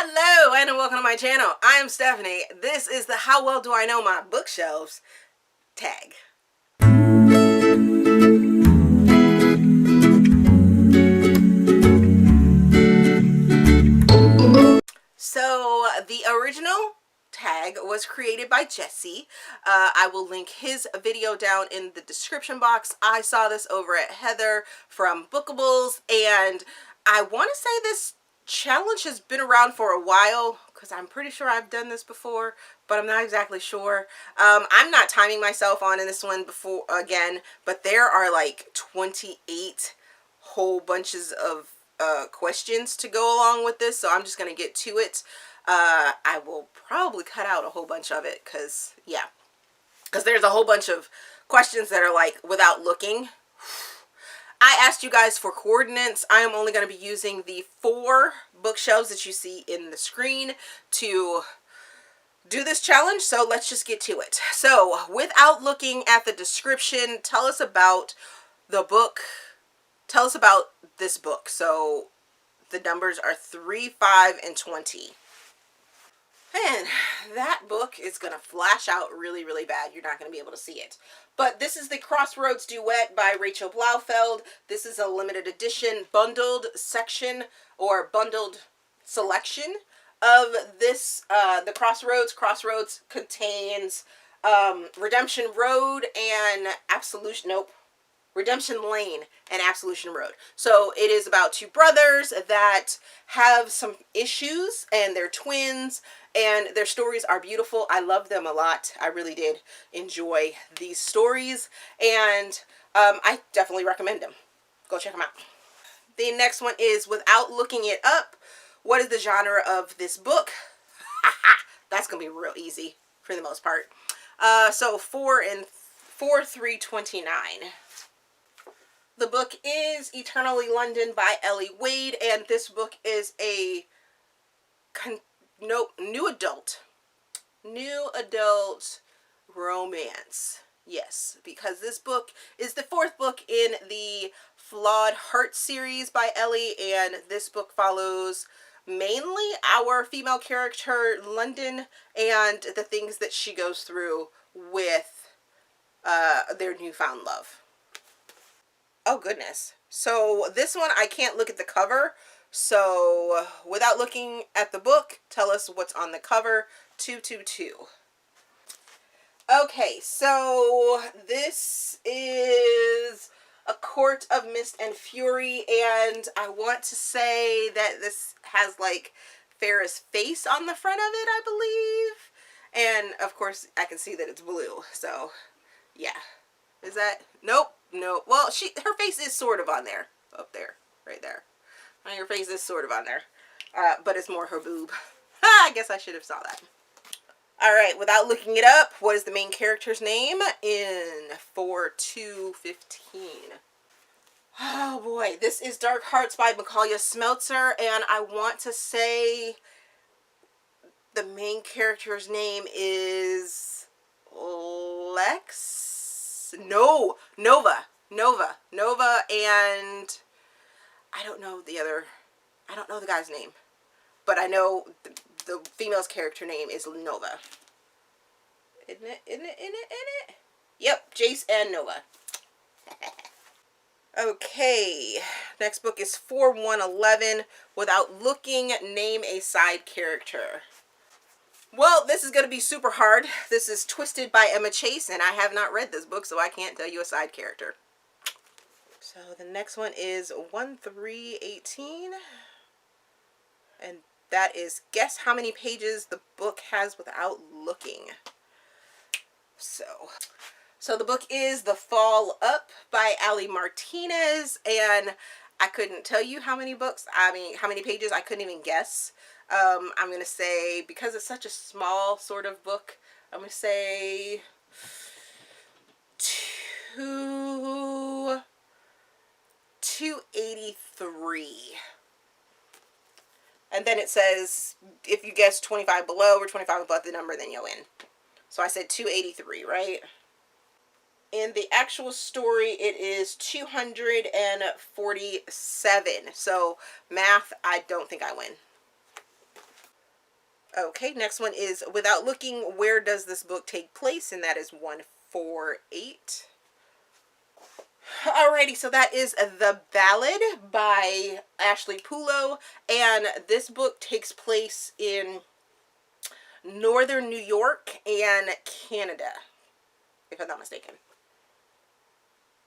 Hello and welcome to my channel. I am Stephanie. This is the How Well Do I Know My Bookshelves tag. So the original tag was created by Jesse. I will link his video down in the description box. I saw this over at Heather from Bookables, and I want to say this challenge has been around for a while because I'm pretty sure I've done this before, but I'm not exactly sure. I'm not timing myself on in this one before again, but there are like 28 whole bunches of questions to go along with this, so I'm just gonna get to it. I will probably cut out a whole bunch of it because there's a whole bunch of questions that are like without looking. I asked you guys for coordinates. I am only going to be using the 4 bookshelves that you see in the screen to do this challenge, so let's just get to it. So without looking at the description, tell us about the book. Tell us about this book. So the numbers are 3, 5, and 20. And that book is going to flash out really, really bad. You're not going to be able to see it. But this is the Crossroads Duet by Rachel Blaufeld. This is a limited edition bundled section or bundled selection of this, the Crossroads. Crossroads contains Redemption Road and Redemption Lane and Absolution Road. So it is about 2 brothers that have some issues, and they're twins, and their stories are beautiful. I love them a lot. I really did enjoy these stories, and I definitely recommend them. Go check them out. The next one is Without Looking It Up. What is the genre of this book? That's going to be real easy for the most part. So 4 and 4, 3, 29. The book is Eternally London by Ellie Wade, and this book is a new adult romance. Yes, because this book is the 4th book in the Flawed Heart series by Ellie, and this book follows mainly our female character, London, and the things that she goes through with their newfound love. Oh goodness. So this one, I can't look at the cover. So without looking at the book, tell us what's on the cover. 222. Okay, so this is A Court of Mist and Fury, and I want to say that this has like Farrah's face on the front of it, I believe. And of course, I can see that it's blue. So yeah. Is that? Nope. No. Well, her face is sort of on there. Up there. Right there. Her face is sort of on there. But it's more her boob. I guess I should have saw that. Alright, without looking it up, what is the main character's name in 4-2-15? Oh boy, this is Dark Hearts by Mikaela Smeltzer, and I want to say the main character's name is Nova, and I don't know the guy's name, but I know the female's character name is Nova. Isn't it? Yep, Jace and Nova. Okay, next book is 4-1-11. Without looking, name a side character. Well, this is going to be super hard. This is Twisted by Emma Chase, and I have not read this book, so I can't tell you a side character. So the next one is 1-3-18. And that is guess how many pages the book has without looking. So the book is The Fall Up by Ali Martinez, and I couldn't tell you how many pages. I couldn't even guess. I'm going to say, because it's such a small sort of book, I'm going to say 283. And then it says, if you guess 25 below or 25 above the number, then you'll win. So I said 283, right? In the actual story, it is 247. So math, I don't think I win. Okay, next one is Without Looking, Where Does This Book Take Place? And that is 148. Alrighty, so that is The Ballad by Ashley Pulo, and this book takes place in northern New York and Canada, if I'm not mistaken,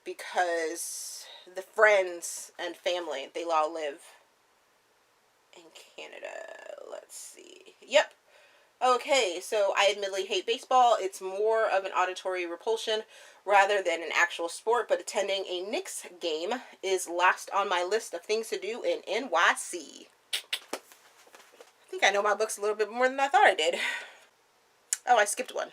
because the friends and family, they all live in Canada. Let's see. Yep. Okay, so I admittedly hate baseball. It's more of an auditory repulsion rather than an actual sport, but attending a Knicks game is last on my list of things to do in NYC. I think I know my books a little bit more than I thought I did. Oh, I skipped one.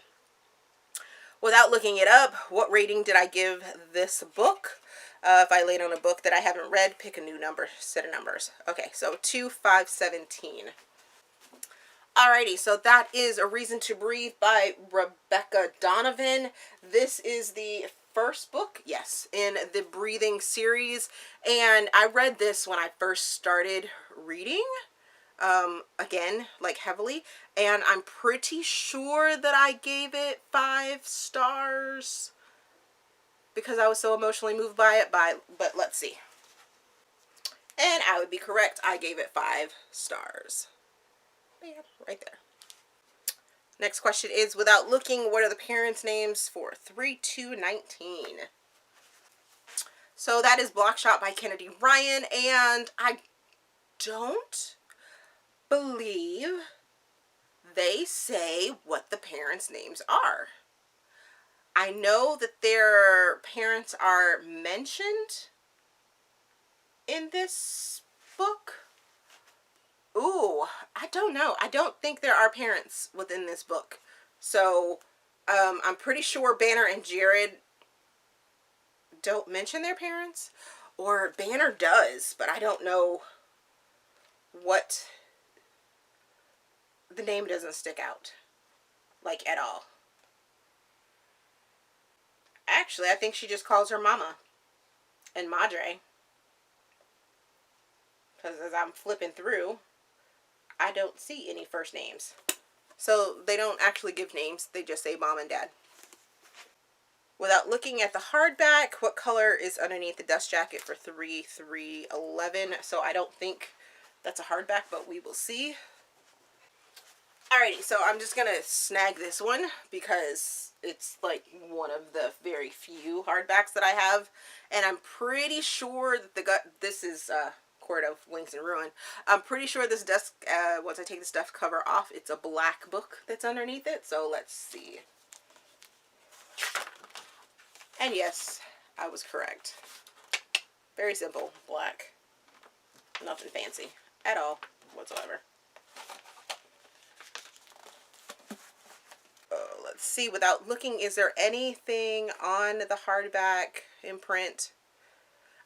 Without looking it up, what rating did I give this book? If I laid on a book that I haven't read, pick a new number, set of numbers. Okay, so 2, 5, 17. Alrighty, so that is A Reason to Breathe by Rebecca Donovan. This is the first book, yes, in the Breathing series, and I read this when I first started reading, again, like heavily, and I'm pretty sure that I gave it 5 stars because I was so emotionally moved by it, but let's see. And I would be correct, I gave it 5 stars. Yeah, right there. Next question is, without looking, what are the parents' names for 3-2-19? So that is Blockshot by Kennedy Ryan, and I don't believe they say what the parents' names are. I know that their parents are mentioned in this book. Ooh, I don't know. I don't think there are parents within this book. So, I'm pretty sure Banner and Jared don't mention their parents. Or Banner does, but I don't know what... The name doesn't stick out. Like, at all. Actually, I think she just calls her Mama and Madre. Because as I'm flipping through, I don't see any first names. So they don't actually give names. They just say Mom and Dad. Without looking at the hardback, what color is underneath the dust jacket for 3-3-11? So I don't think that's a hardback, but we will see. Alrighty, so I'm just going to snag this one because it's like one of the very few hardbacks that I have. And I'm pretty sure that this is... Court of Wings and Ruin. I'm pretty sure this desk, once I take the stuff cover off, it's a black book that's underneath it. So let's see. And yes, I was correct. Very simple, black. Nothing fancy at all whatsoever. Let's see, without looking, is there anything on the hardback imprint?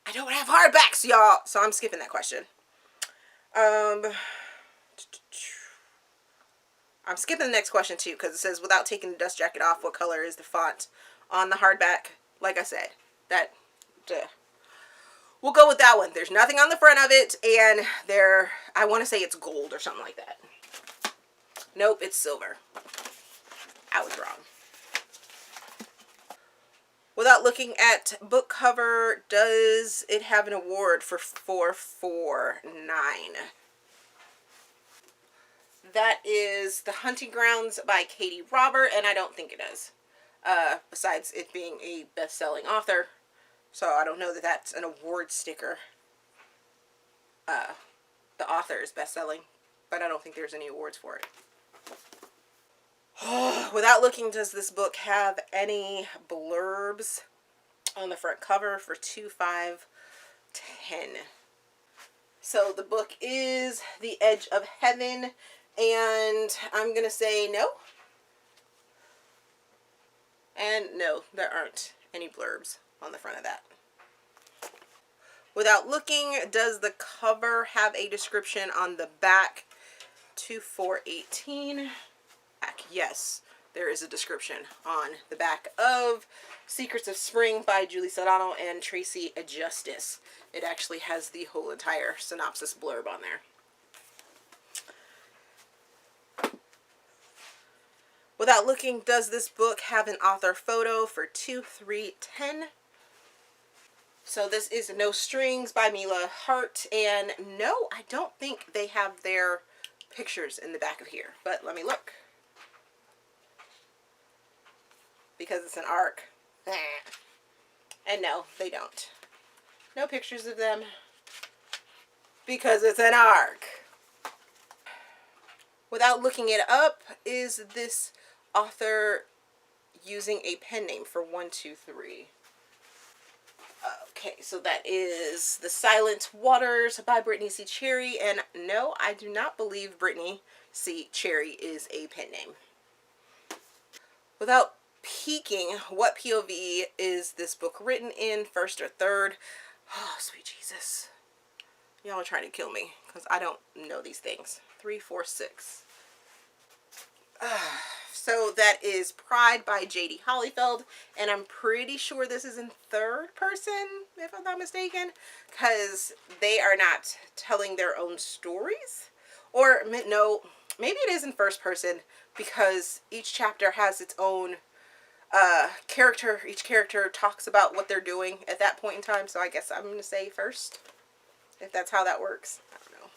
I don't have hardbacks, y'all, so I'm skipping that question. I'm skipping the next question, too, because it says, without taking the dust jacket off, what color is the font on the hardback? Like I said, we'll go with that one. There's nothing on the front of it, and I want to say it's gold or something like that. Nope, it's silver. I was wrong. Without looking at book cover, does it have an award for 449? That is The Hunting Grounds by Katie Robert, and I don't think it does. Besides it being a best-selling author. So I don't know that that's an award sticker. The author is best-selling, but I don't think there's any awards for it. Without looking, does this book have any blurbs on the front cover for 2-5-10? So the book is The Edge of Heaven, and I'm going to say no. And no, there aren't any blurbs on the front of that. Without looking, does the cover have a description on the back? 2-4-18. Yes, there is a description on the back of Secrets of Spring by Julie Sedano and Tracy Justice. It actually has the whole entire synopsis blurb on there. Without looking, does this book have an author photo for 2-3-10? So this is No Strings by Mila Hart, and no, I don't think they have their pictures in the back of here, but let me look. Because it's an ARC. And no, they don't. No pictures of them because it's an ARC. Without looking it up, is this author using a pen name for 1-2-3? Okay, so that is The Silent Waters by Brittany C. Cherry, and no, I do not believe Brittany C. Cherry is a pen name. Without peeking, what POV is this book written in, first or third? Oh, sweet Jesus. Y'all are trying to kill me because I don't know these things. 3, 4, 6. So that is Pride by J.D. Hollyfeld, and I'm pretty sure this is in third person, if I'm not mistaken, because they are not telling their own stories. Or, no, maybe it is in first person, because each chapter has its own character. Each character talks about what they're doing at that point in time, so I guess I'm going to say first, if that's how that works. I don't know.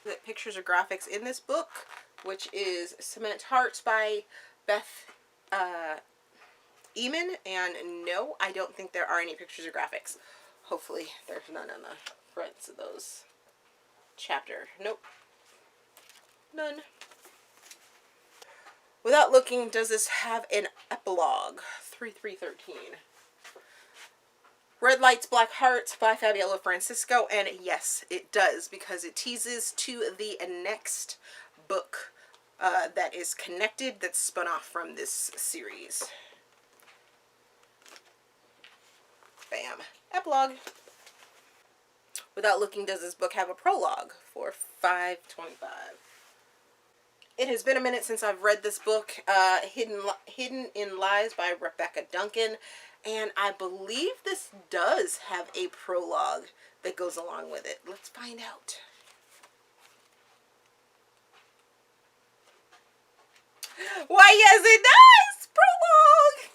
The pictures or graphics in this book, which is Cement Hearts by Beth Eamon, and no, I don't think there are any pictures or graphics. Hopefully there's none on the fronts of those chapter. Nope. None. Without looking, does this have an epilogue? 3-3-13. Red Lights, Black Hearts by Fabiola Francisco, and yes, it does, because it teases to the next book that is connected, that's spun off from this series. Bam. Epilogue. Without looking, does this book have a prologue? For 5.25. It has been a minute since I've read this book, Hidden in Lies by Rebecca Duncan, and I believe this does have a prologue that goes along with it. Let's find out. Why, yes, it does! Prologue!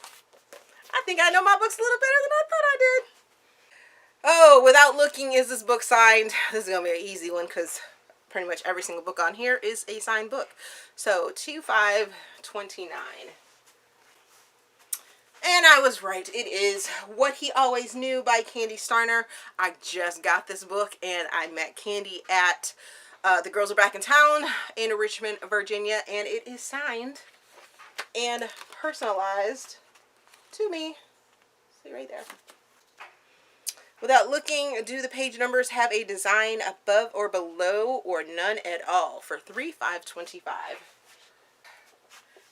I think I know my books a little better than I thought I did. Oh, without looking, is this book signed? This is going to be an easy one because pretty much every single book on here is a signed book. So, 2-5-29. And I was right. It is What He Always Knew by Candy Starner. I just got this book and I met Candy at The Girls Are Back in Town in Richmond, Virginia. And it is signed and personalized to me. See right there. Without looking, do the page numbers have a design above or below or none at all? For 3-5-25.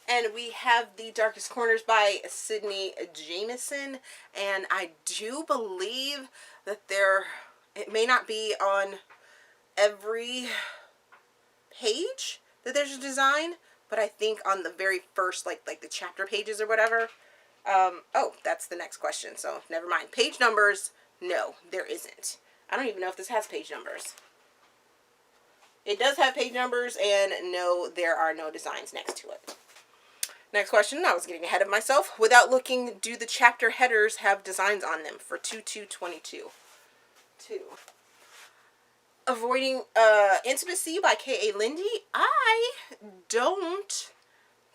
And we have The Darkest Corners by Sydney Jameson. And I do believe that it may not be on every page that there's a design, but I think on the very first, like the chapter pages or whatever. Oh, that's the next question, so never mind. Page numbers, no, there isn't. I don't even know if this has page numbers. It does have page numbers, and no, there are no designs next to it. Next question, I was getting ahead of myself. Without looking, do the chapter headers have designs on them? For 2-2-22. 2. Avoiding Intimacy by K.A. Lindy. I don't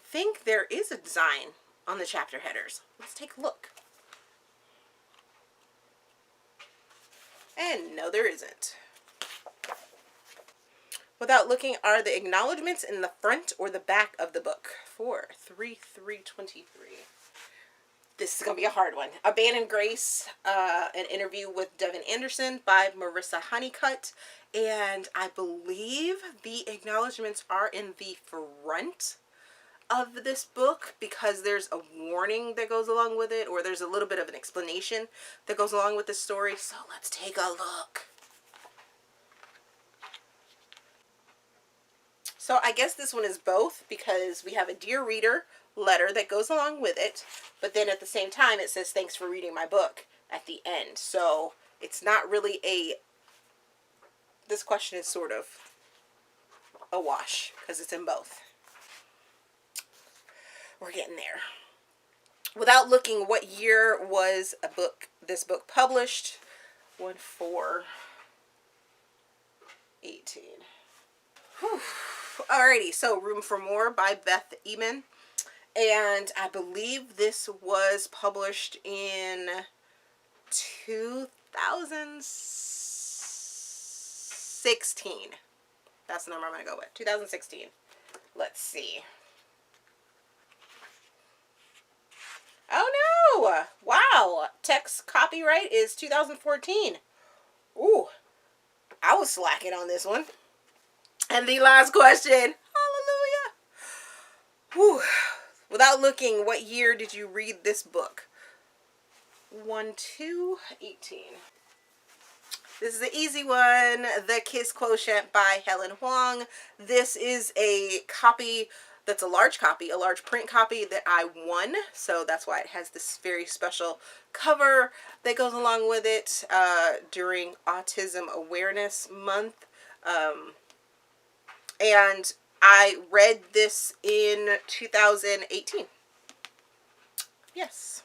think there is a design on the chapter headers. Let's take a look. And no, there isn't. Without looking, are the acknowledgments in the front or the back of the book? 4-3-3-23. This is going to be a hard one. Abandoned Grace, an interview with Devin Anderson by Marissa Honeycutt. And I believe the acknowledgments are in the front of this book because there's a warning that goes along with it, or there's a little bit of an explanation that goes along with the story. So let's take a look. So I guess this one is both because we have a Dear Reader letter that goes along with it, but then at the same time it says thanks for reading my book at the end. So it's not really this question is sort of a wash because it's in both. we're getting there. Without looking, what year was this book published? 1/4/18. Alrighty, so Room for More by Beth Eamon. And I believe this was published in 2016. That's the number I'm going to go with. 2016. Let's see. Oh no! Wow! Text copyright is 2014. Ooh. I was slacking on this one. And the last question. Hallelujah. Whew. Without looking, what year did you read this book? 1/2/18. This is an easy one. The Kiss Quotient by Helen Huang. This is a copy that's a large copy, a large print copy that I won. So that's why it has this very special cover that goes along with it during Autism Awareness Month. And I read this in 2018. Yes,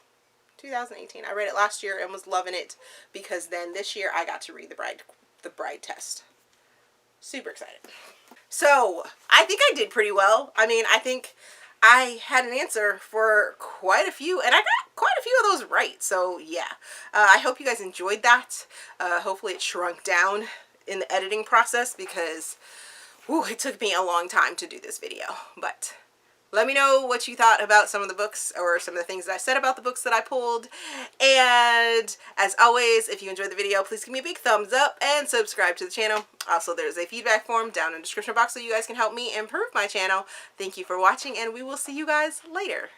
2018. I read it last year and was loving it because then this year I got to read the bride test. Super excited. So I think I did pretty well. I mean, I think I had an answer for quite a few, and I got quite a few of those right. So yeah, I hope you guys enjoyed that. Hopefully it shrunk down in the editing process because it took me a long time to do this video. But let me know what you thought about some of the books or some of the things that I said about the books that I pulled. And as always, if you enjoyed the video, please give me a big thumbs up and subscribe to the channel. Also, there's a feedback form down in the description box so you guys can help me improve my channel. Thank you for watching, and we will see you guys later.